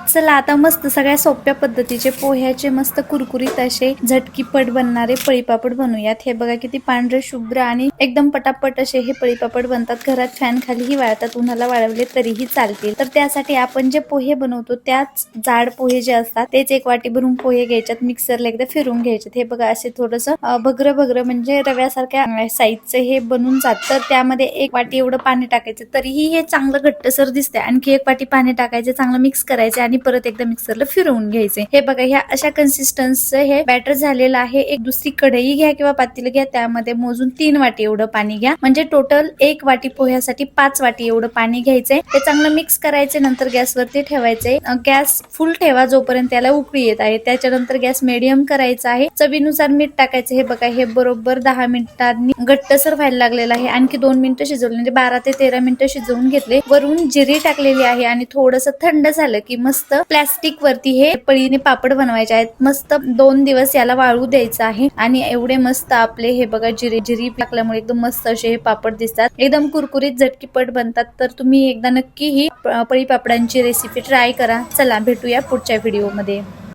चला आता मस्त सगळ्या सोप्या पद्धतीचे पोह्याचे मस्त कुरकुरीत असे झटकीपट बनणारे पळीपापड बनवूयात। हे बघा किती पांढरे शुभ्र आणि एकदम पटापट असे हे पळीपापड बनतात। घरात फॅन खालीही वाळतात, उन्हाला वाळवले तरीही चालतील। तर त्यासाठी आपण जे पोहे बनवतो त्याच जाड पोहे जे असतात तेच एक वाटी भरून पोहे घ्यायच्यात, मिक्सरला एकदा फिरून घ्यायचे। हे बघा असे थोडस भगर भगर म्हणजे रव्यासारख्या साईजचे हे बनून जात। तर त्यामध्ये एक वाटी एवढं पाणी टाकायचं, तरीही हे चांगलं घट्टसर दिसते। आणखी एक वाटी पाणी टाकायचे, चांगलं मिक्स करायचे आणि परत एकदा मिक्सरला फिरवून घ्यायचे। हे बघा ह्या अशा कन्सिस्टन्सीचं हे बॅटर झालेलं आहे। एक दुसरी कढई घ्या किंवा पातेलं घ्या, त्यामध्ये मोजून 3 वाटी एवढं पाणी घ्या, म्हणजे टोटल 1 वाटी पोह्यासाठी 5 वाटी एवढं पाणी घ्यायचंय। ते चांगलं मिक्स करायचे, नंतर गॅसवरती ठेवायचे। गॅस फुल ठेवा जोपर्यंत त्याला उकळी येत आहे। त्याच्यानंतर गॅस मिडियम करायचा आहे। चवीनुसार मीठ टाकायचं। हे बघा हे बरोबर 10 मिनिटांनी घट्टसर व्हायला लागलेलं आहे। आणखी 2 मिनिटं शिजवलं, म्हणजे 12 ते 13 मिनिटं शिजवून घेतले। वरून जिरी टाकलेली आहे आणि थोडस थंड झालं की मस्त प्लास्टिक वरती हे पळीने पापड बनवायचे आहेत। मस्त 2 दिवस याला वाळू द्यायचं आहे आणि एवढे मस्त आपले हे बघा जिरी टाकल्यामुळे एकदम मस्त असे हे पापड दिसतात, एकदम कुरकुरीत झटकीपट बनतात। तर तुम्ही एकदा नक्की ही पळी पापडांची रेसिपी ट्राय करा। चला भेटूया पुढच्या व्हिडिओ मध्ये।